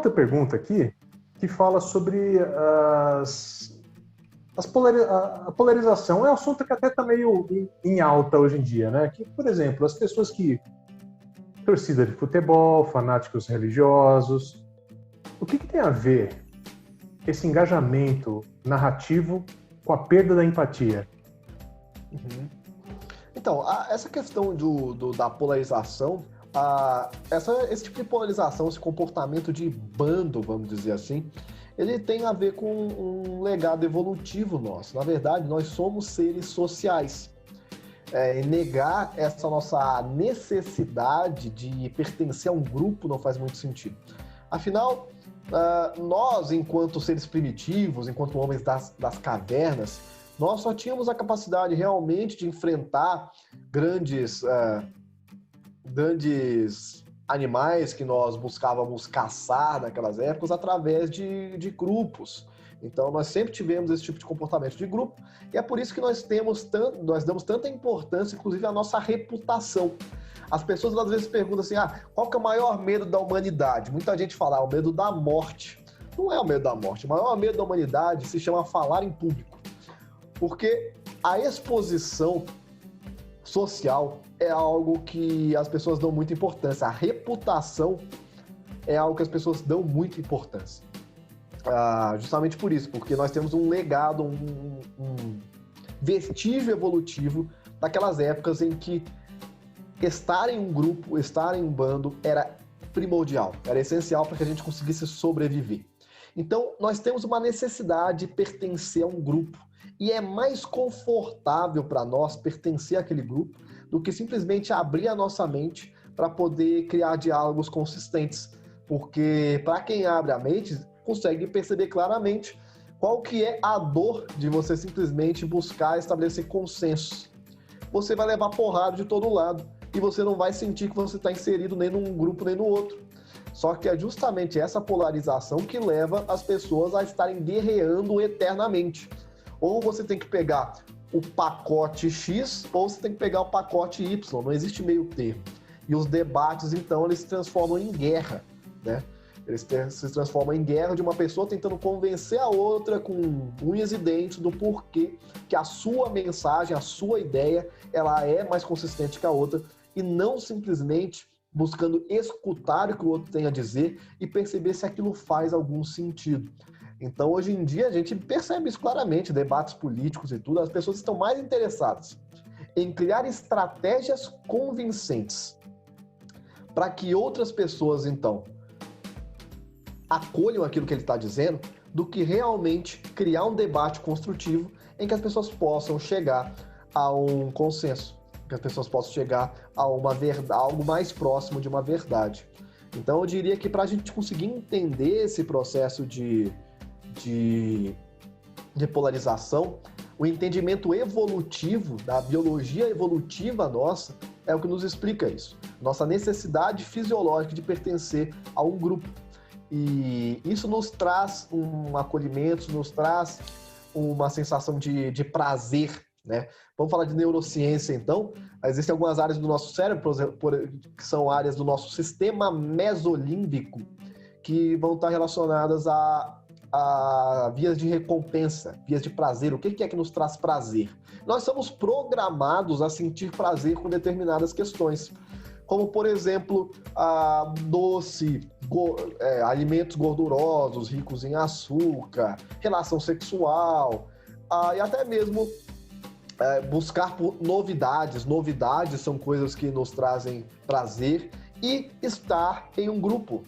outra pergunta aqui que fala sobre a polarização. É um assunto que até está meio em alta hoje em dia, né? Que, por exemplo, as pessoas que torcida de futebol, fanáticos religiosos, o que tem a ver esse engajamento narrativo com a perda da empatia? Uhum. Então, essa questão da polarização, esse tipo de polarização, esse comportamento de bando, vamos dizer assim, ele tem a ver com um legado evolutivo nosso. Na verdade, nós somos seres sociais. Negar essa nossa necessidade de pertencer a um grupo não faz muito sentido. Afinal, nós, enquanto seres primitivos, enquanto homens das cavernas, nós só tínhamos a capacidade realmente de enfrentar grandes animais que nós buscávamos caçar naquelas épocas através de grupos. Então, nós sempre tivemos esse tipo de comportamento de grupo e é por isso que nós damos tanta importância, inclusive, à nossa reputação. As pessoas, às vezes, perguntam assim, qual que é o maior medo da humanidade? Muita gente fala, o medo da morte. Não é o medo da morte. O maior medo da humanidade se chama falar em público. Porque a exposição social é algo que as pessoas dão muita importância. A reputação é algo que as pessoas dão muita importância. Justamente por isso, porque nós temos um legado, um vestígio evolutivo daquelas épocas em que estar em um grupo, estar em um bando era primordial, era essencial para que a gente conseguisse sobreviver. Então, nós temos uma necessidade de pertencer a um grupo e é mais confortável para nós pertencer àquele grupo do que simplesmente abrir a nossa mente para poder criar diálogos consistentes, porque para quem abre a mente consegue perceber claramente qual que é a dor de você simplesmente buscar estabelecer consenso. Você vai levar porrada de todo lado e você não vai sentir que você está inserido nem num grupo nem no outro. Só que é justamente essa polarização que leva as pessoas a estarem guerreando eternamente. Ou você tem que pegar o pacote X ou você tem que pegar o pacote Y, não existe meio termo. E os debates, então, eles se transformam em guerra, né? Eles se transformam em guerra de uma pessoa tentando convencer a outra com unhas e dentes do porquê que a sua mensagem, a sua ideia, ela é mais consistente que a outra e não simplesmente buscando escutar o que o outro tem a dizer e perceber se aquilo faz algum sentido. Então, hoje em dia, a gente percebe isso claramente, debates políticos e tudo, as pessoas estão mais interessadas em criar estratégias convincentes para que outras pessoas, então, acolham aquilo que ele está dizendo, do que realmente criar um debate construtivo em que as pessoas possam chegar a um consenso, que as pessoas possam chegar a uma verdade, algo mais próximo de uma verdade. Então, eu diria que para a gente conseguir entender esse processo de polarização, o entendimento evolutivo, da biologia evolutiva nossa, é o que nos explica isso. Nossa necessidade fisiológica de pertencer a um grupo. E isso nos traz um acolhimento, nos traz uma sensação de prazer, né? Vamos falar de neurociência, então. Existem algumas áreas do nosso cérebro, que são áreas do nosso sistema mesolímbico, que vão estar relacionadas a vias de recompensa, vias de prazer. O que é que nos traz prazer? Nós somos programados a sentir prazer com determinadas questões, como, por exemplo, doce, alimentos gordurosos, ricos em açúcar, relação sexual, e até mesmo buscar por novidades. Novidades são coisas que nos trazem prazer. E estar em um grupo,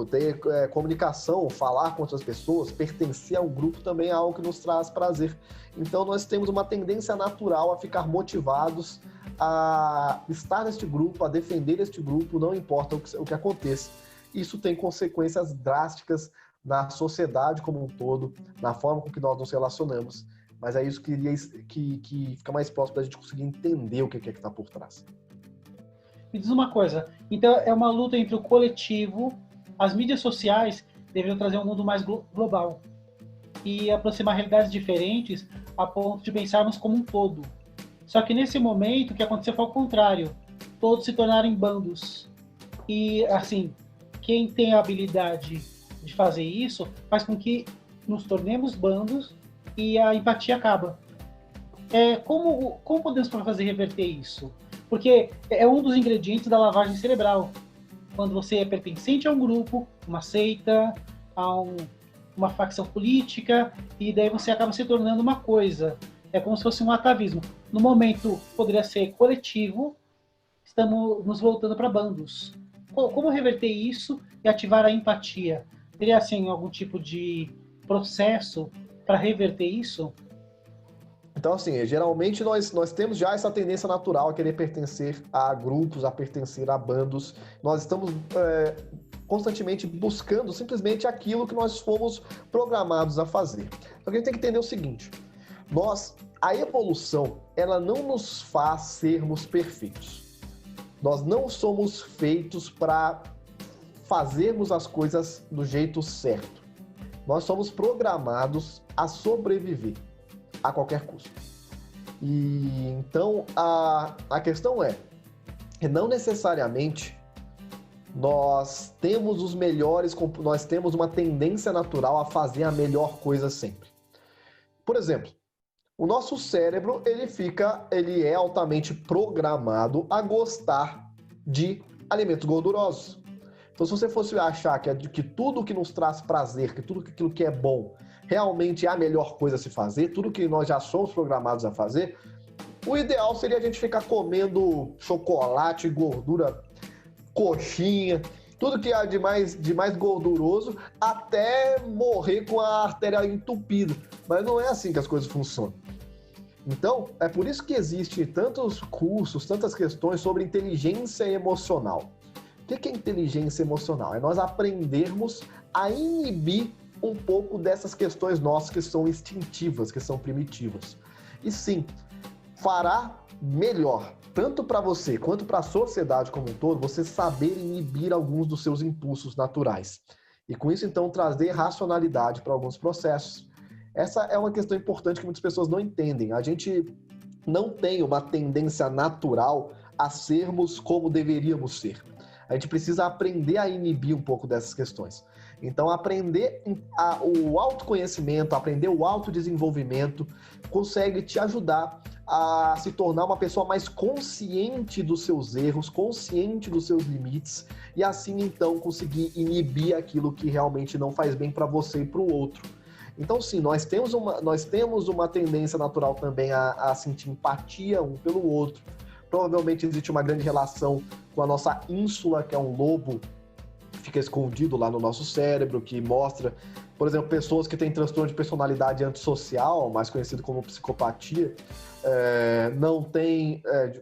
ter comunicação, falar com outras pessoas, pertencer a um grupo também é algo que nos traz prazer. Então nós temos uma tendência natural a ficar motivados a estar neste grupo, a defender este grupo, não importa o que aconteça. Isso tem consequências drásticas na sociedade como um todo, na forma com que nós nos relacionamos. Mas é isso que fica mais próximo da gente conseguir entender o que está por trás. Me diz uma coisa, então é uma luta entre o coletivo, as mídias sociais deveriam trazer um mundo mais global e aproximar realidades diferentes a ponto de pensarmos como um todo. Só que nesse momento o que aconteceu foi o contrário, todos se tornaram bandos. E assim, quem tem a habilidade de fazer isso faz com que nos tornemos bandos e a empatia acaba. Como podemos fazer reverter isso? Porque é um dos ingredientes da lavagem cerebral. Quando você é pertencente a um grupo, uma seita, uma facção política, e daí você acaba se tornando uma coisa. É como se fosse um atavismo. No momento, poderia ser coletivo, estamos nos voltando para bandos. Como reverter isso e ativar a empatia? Teria, assim, algum tipo de processo para reverter isso? Então, assim, geralmente nós temos já essa tendência natural a querer pertencer a grupos, a pertencer a bandos. Nós estamos constantemente buscando simplesmente aquilo que nós fomos programados a fazer. Só que a gente tem que entender o seguinte: a evolução, ela não nos faz sermos perfeitos. Nós não somos feitos para fazermos as coisas do jeito certo. Nós somos programados a sobreviver a qualquer custo. E então a questão é não necessariamente nós temos nós temos uma tendência natural a fazer a melhor coisa sempre. Por exemplo, o nosso cérebro, ele é altamente programado a gostar de alimentos gordurosos. Então, se você fosse achar que tudo que nos traz prazer, que tudo aquilo que é bom, realmente é a melhor coisa a se fazer, tudo que nós já somos programados a fazer, o ideal seria a gente ficar comendo chocolate, gordura, coxinha, tudo que há de mais gorduroso, até morrer com a artéria entupida. Mas não é assim que as coisas funcionam. Então, é por isso que existem tantos cursos, tantas questões sobre inteligência emocional. O que é inteligência emocional? É nós aprendermos a inibir um pouco dessas questões nossas que são instintivas, que são primitivas. E sim, fará melhor, tanto para você quanto para a sociedade como um todo, você saber inibir alguns dos seus impulsos naturais. E com isso, então, trazer racionalidade para alguns processos. Essa é uma questão importante que muitas pessoas não entendem. A gente não tem uma tendência natural a sermos como deveríamos ser. A gente precisa aprender a inibir um pouco dessas questões. Então, aprender o autoconhecimento, aprender o autodesenvolvimento, consegue te ajudar a se tornar uma pessoa mais consciente dos seus erros, consciente dos seus limites, e assim, então, conseguir inibir aquilo que realmente não faz bem para você e para o outro. Então, sim, nós temos uma tendência natural também a sentir empatia um pelo outro. Provavelmente existe uma grande relação com a nossa ínsula, que é um lobo que fica escondido lá no nosso cérebro, que mostra, por exemplo, pessoas que têm transtorno de personalidade antissocial, mais conhecido como psicopatia,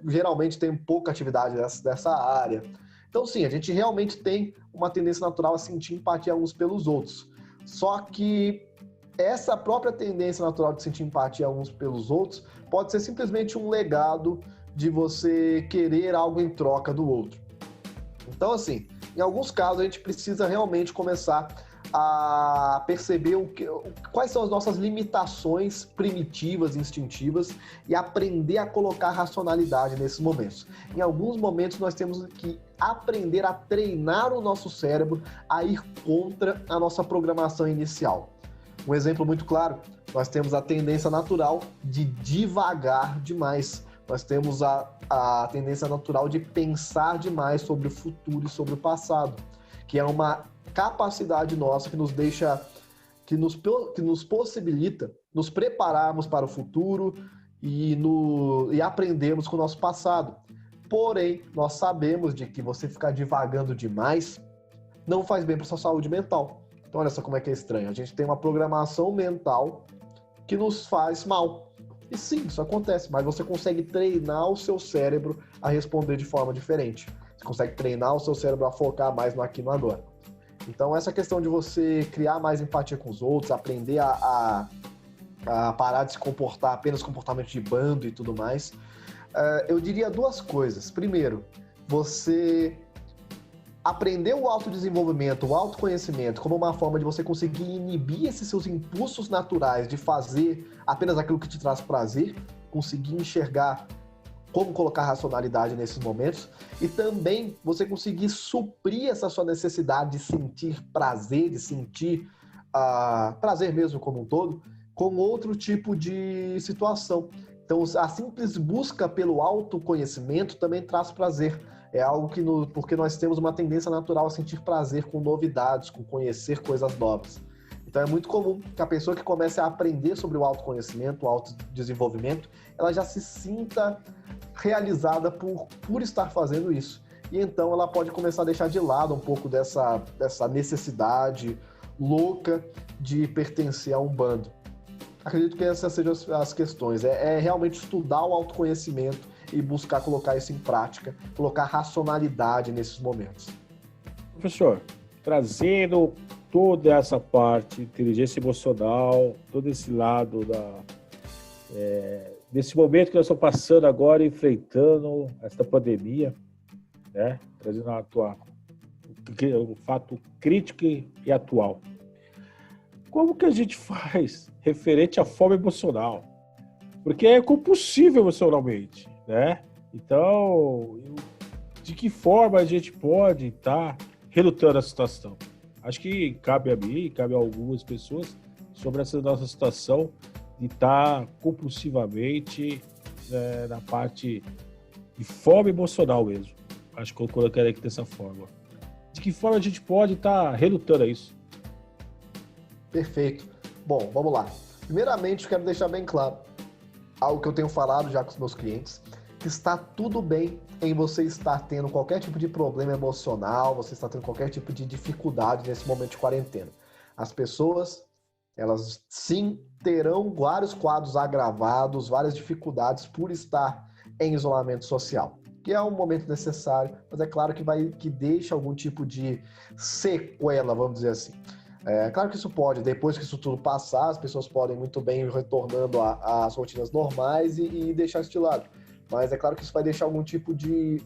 geralmente tem pouca atividade dessa área. Então, sim, a gente realmente tem uma tendência natural a sentir empatia uns pelos outros. Só que essa própria tendência natural de sentir empatia uns pelos outros pode ser simplesmente um legado de você querer algo em troca do outro. Então, assim, em alguns casos a gente precisa realmente começar a perceber quais são as nossas limitações primitivas, instintivas, e aprender a colocar racionalidade nesses momentos. Em alguns momentos nós temos que aprender a treinar o nosso cérebro a ir contra a nossa programação inicial. Um exemplo muito claro, nós temos a tendência natural de divagar demais. Nós temos a tendência natural de pensar demais sobre o futuro e sobre o passado, que é uma capacidade nossa que nos deixa, que nos possibilita nos prepararmos para o futuro e aprendermos com o nosso passado. Porém, nós sabemos de que você ficar divagando demais não faz bem para a sua saúde mental. Então, olha só como é que é estranho. A gente tem uma programação mental que nos faz mal. E sim, isso acontece, mas você consegue treinar o seu cérebro a responder de forma diferente. Você consegue treinar o seu cérebro a focar mais no aqui e no agora. Então, essa questão de você criar mais empatia com os outros, aprender a parar de se comportar apenas comportamento de bando e tudo mais, eu diria duas coisas. Primeiro, você aprender o autodesenvolvimento, o autoconhecimento, como uma forma de você conseguir inibir esses seus impulsos naturais de fazer apenas aquilo que te traz prazer, conseguir enxergar como colocar racionalidade nesses momentos e também você conseguir suprir essa sua necessidade de sentir prazer, de sentir prazer mesmo como um todo, com outro tipo de situação. Então, a simples busca pelo autoconhecimento também traz prazer. É algo que, porque nós temos uma tendência natural a sentir prazer com novidades, com conhecer coisas novas. Então, é muito comum que a pessoa que comece a aprender sobre o autoconhecimento, o autodesenvolvimento, ela já se sinta realizada por estar fazendo isso. E então, ela pode começar a deixar de lado um pouco dessa necessidade louca de pertencer a um bando. Acredito que essas sejam as questões. É realmente estudar o autoconhecimento e buscar colocar isso em prática, colocar racionalidade nesses momentos. Professor, trazendo toda essa parte, inteligência emocional, todo esse lado desse momento que nós estamos passando agora, enfrentando essa pandemia, né? Trazendo o fato crítico e atual. Como que a gente faz referente à fome emocional? Porque é compulsível emocionalmente, né? Então, de que forma a gente pode estar relutando a situação? Acho que cabe a mim, cabe a algumas pessoas sobre essa nossa situação de estar compulsivamente na parte de fome emocional mesmo. Acho que eu colocaria aqui dessa forma. De que forma a gente pode estar relutando a isso? Perfeito. Bom, vamos lá. Primeiramente, quero deixar bem claro algo que eu tenho falado já com os meus clientes, que está tudo bem em você estar tendo qualquer tipo de problema emocional, você está tendo qualquer tipo de dificuldade nesse momento de quarentena. As pessoas, elas sim terão vários quadros agravados, várias dificuldades por estar em isolamento social, que é um momento necessário, mas é claro que deixa algum tipo de sequela, vamos dizer assim. É claro que isso pode, depois que isso tudo passar, as pessoas podem muito bem ir retornando às rotinas normais e deixar isso de lado. Mas é claro que isso vai deixar algum tipo de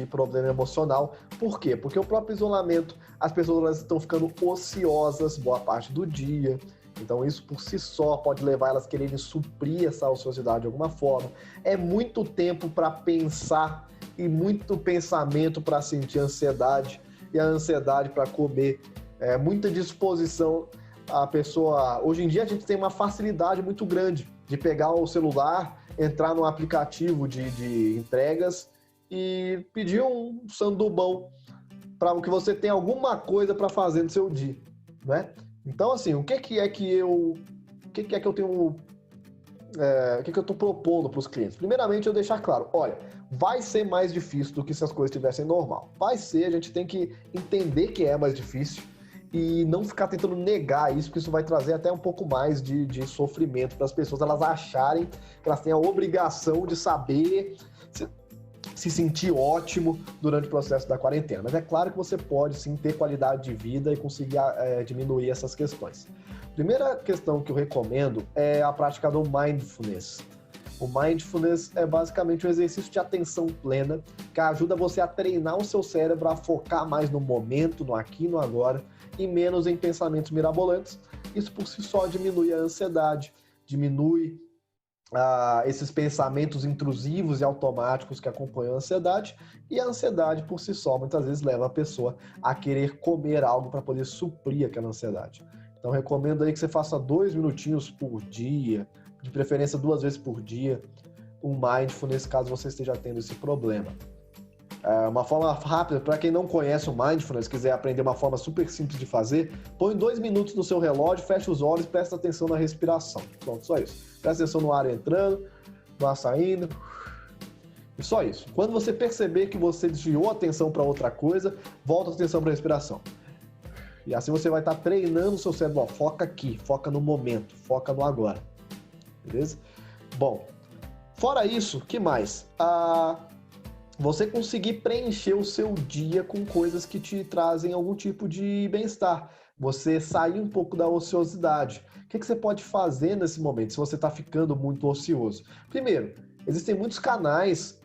problema emocional. Por quê? Porque o próprio isolamento, as pessoas estão ficando ociosas boa parte do dia. Então isso por si só pode levar elas a quererem suprir essa ociosidade de alguma forma. É muito tempo para pensar e muito pensamento para sentir ansiedade. E a ansiedade para comer, muita disposição. A pessoa, hoje em dia a gente tem uma facilidade muito grande de pegar o celular, entrar no aplicativo de entregas e pedir um sandubão para que você tenha alguma coisa para fazer no seu dia, né? Então, assim, o que é que eu estou propondo para os clientes? Primeiramente, eu deixar claro, olha, vai ser mais difícil do que se as coisas estivessem normal. Vai ser, a gente tem que entender que é mais difícil e não ficar tentando negar isso, porque isso vai trazer até um pouco mais de sofrimento para as pessoas, elas acharem que elas têm a obrigação de saber se sentir ótimo durante o processo da quarentena. Mas é claro que você pode sim ter qualidade de vida e conseguir diminuir essas questões. Primeira questão que eu recomendo é a prática do mindfulness. O mindfulness é basicamente um exercício de atenção plena que ajuda você a treinar o seu cérebro a focar mais no momento, no aqui e no agora, e menos em pensamentos mirabolantes. Isso por si só diminui a ansiedade, diminui esses pensamentos intrusivos e automáticos que acompanham a ansiedade, e a ansiedade por si só muitas vezes leva a pessoa a querer comer algo para poder suprir aquela ansiedade. Então recomendo aí que você faça 2 minutinhos por dia, de preferência 2 vezes por dia, um mindfulness caso você esteja tendo esse problema. Uma forma rápida, para quem não conhece o mindfulness, quiser aprender uma forma super simples de fazer, põe 2 minutos no seu relógio, fecha os olhos e presta atenção na respiração. Pronto, só isso. Presta atenção no ar entrando, no ar saindo, e só isso. Quando você perceber que você desviou a atenção para outra coisa, volta a atenção para a respiração. E assim você vai estar treinando o seu cérebro. Ó, foca aqui, foca no momento, foca no agora. Beleza? Bom, fora isso, o que mais? Você conseguir preencher o seu dia com coisas que te trazem algum tipo de bem-estar. Você sair um pouco da ociosidade. O que você pode fazer nesse momento, se você está ficando muito ocioso? Primeiro, existem muitos canais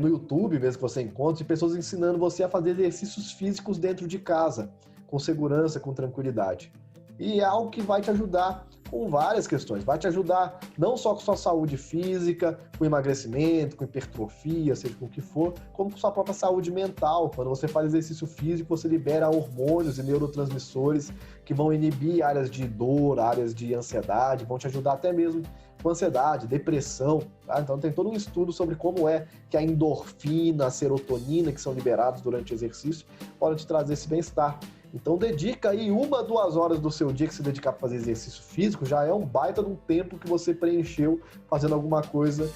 no YouTube, mesmo que você encontre, de pessoas ensinando você a fazer exercícios físicos dentro de casa, com segurança, com tranquilidade. E é algo que vai te ajudar com várias questões. Vai te ajudar não só com sua saúde física, com emagrecimento, com hipertrofia, seja com o que for, como com sua própria saúde mental. Quando você faz exercício físico, você libera hormônios e neurotransmissores que vão inibir áreas de dor, áreas de ansiedade, vão te ajudar até mesmo com ansiedade, depressão. Tá? Então tem todo um estudo sobre como é que a endorfina, a serotonina, que são liberados durante o exercício, podem te trazer esse bem-estar. Então dedica aí 1-2 horas do seu dia que se dedicar para fazer exercício físico, já é um baita de um tempo que você preencheu fazendo alguma coisa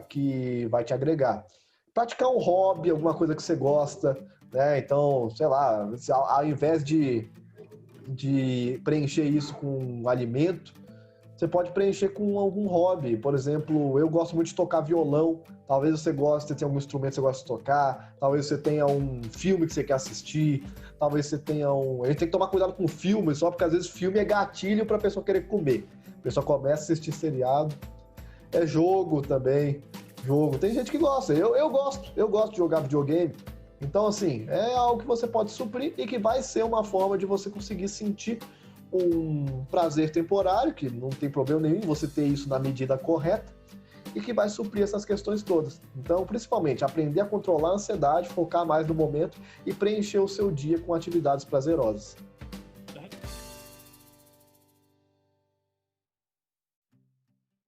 que vai te agregar. Praticar um hobby, alguma coisa que você gosta, né? Então, sei lá, ao invés de preencher isso com um alimento, você pode preencher com algum hobby. Por exemplo, eu gosto muito de tocar violão. Talvez você goste, tenha algum instrumento que você gosta de tocar. Talvez você tenha um filme que você quer assistir. Talvez você tenha um... A gente tem que tomar cuidado com filme, só porque às vezes filme é gatilho para a pessoa querer comer. A pessoa começa a assistir seriado. É jogo também. Jogo. Tem gente que gosta. Eu gosto de jogar videogame. Então, assim, é algo que você pode suprir e que vai ser uma forma de você conseguir sentir um prazer temporário, que não tem problema nenhum você ter isso na medida correta e que vai suprir essas questões todas. Então, principalmente, aprender a controlar a ansiedade, focar mais no momento e preencher o seu dia com atividades prazerosas.